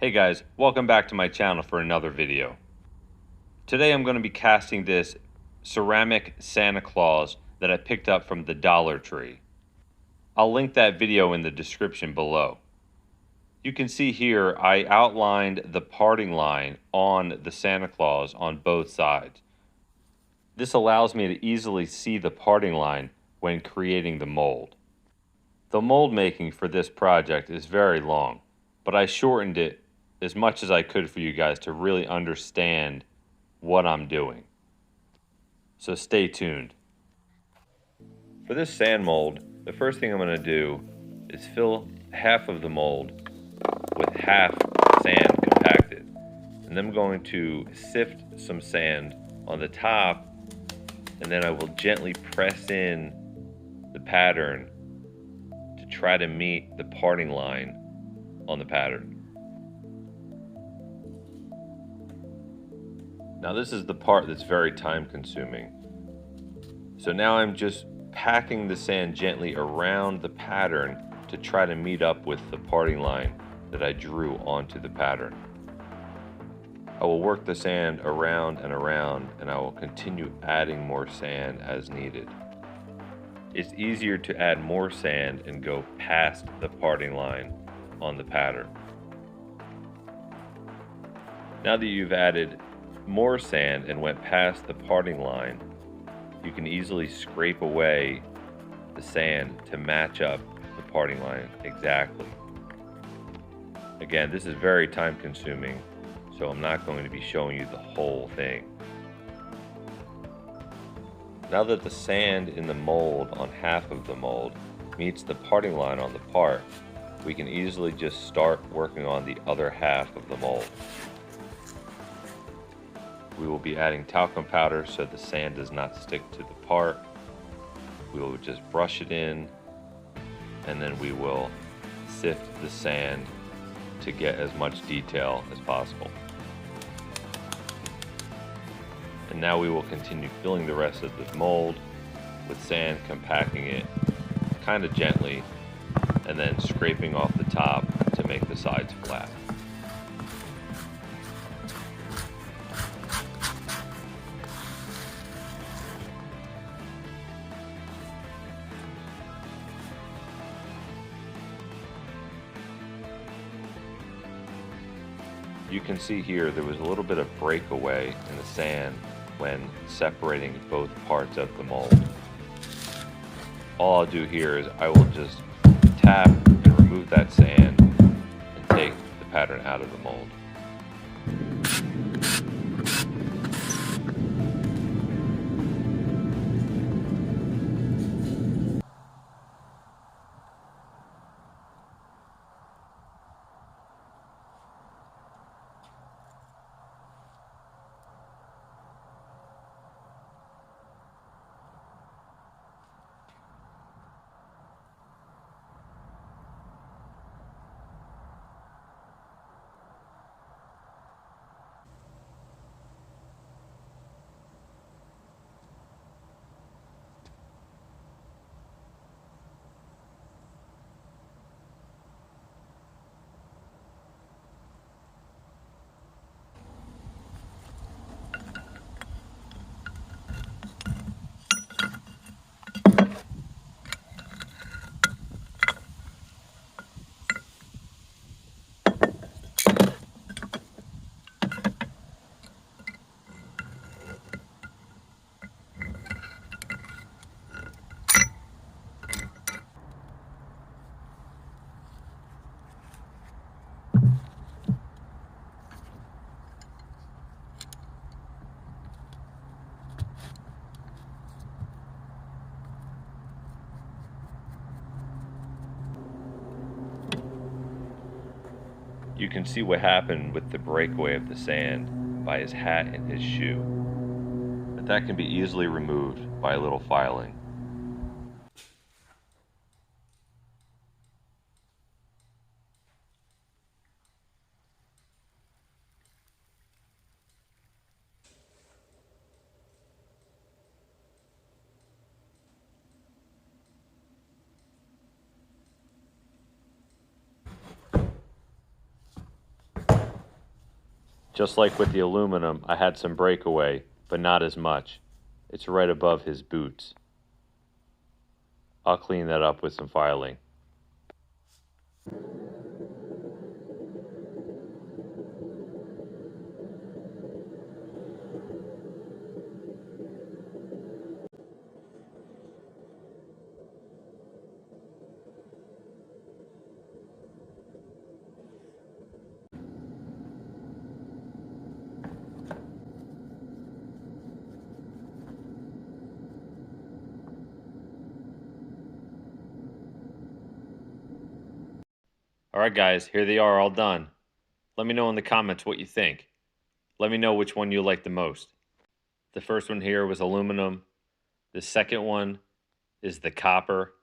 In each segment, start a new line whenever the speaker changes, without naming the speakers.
Hey guys, welcome back to my channel for another video. Today I'm going to be casting this ceramic Santa Claus that I picked up from the Dollar Tree. I'll link that video in the description below. You can see here I outlined the parting line on the Santa Claus on both sides. This allows me to easily see the parting line when creating the mold. The mold making for this project is very long, but I shortened it as much as I could for you guys to really understand what I'm doing. So stay tuned. For this sand mold, the first thing I'm going to do is fill half of the mold with half sand compacted. And then I'm going to sift some sand on the top, and then I will gently press in the pattern to try to meet the parting line on the pattern. Now this is the part that's very time consuming. So now I'm just packing the sand gently around the pattern to try to meet up with the parting line that I drew onto the pattern. I will work the sand around and around, and I will continue adding more sand as needed. It's easier to add more sand and go past the parting line on the pattern. Now that you've added more sand and went past the parting line, you can easily scrape away the sand to match up the parting line exactly. Again, this is very time consuming, so I'm not going to be showing you the whole thing. Now that the sand in the mold on half of the mold meets the parting line on the part, we can easily just start working on the other half of the mold. We will be adding talcum powder so the sand does not stick to the part. We will just brush it in, and then we will sift the sand to get as much detail as possible. And now we will continue filling the rest of the mold with sand, compacting it kind of gently, and then scraping off the top to make the sides flat. You can see here there was a little bit of breakaway in the sand when separating both parts of the mold. All I'll do here is I will just tap and remove that sand and take the pattern out of the mold. You can see what happened with the breakaway of the sand by his hat and his shoe. But that can be easily removed by a little filing. Just like with the aluminum, I had some breakaway, but not as much. It's right above his boots. I'll clean that up with some filing. Alright guys, here they are all done. Let me know in the comments what you think. Let me know which one you like the most. The first one here was aluminum. The second one is the copper.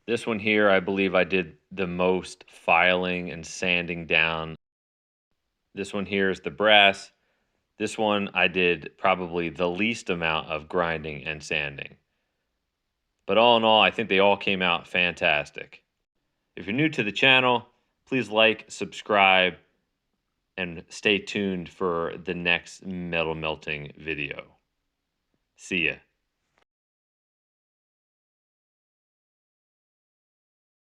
This one here, I believe I did the most filing and sanding down. This one here is the brass. This one I did probably the least amount of grinding and sanding. But all in all, I think they all came out fantastic. If you're new to the channel, please like, subscribe, and stay tuned for the next metal melting video. See ya.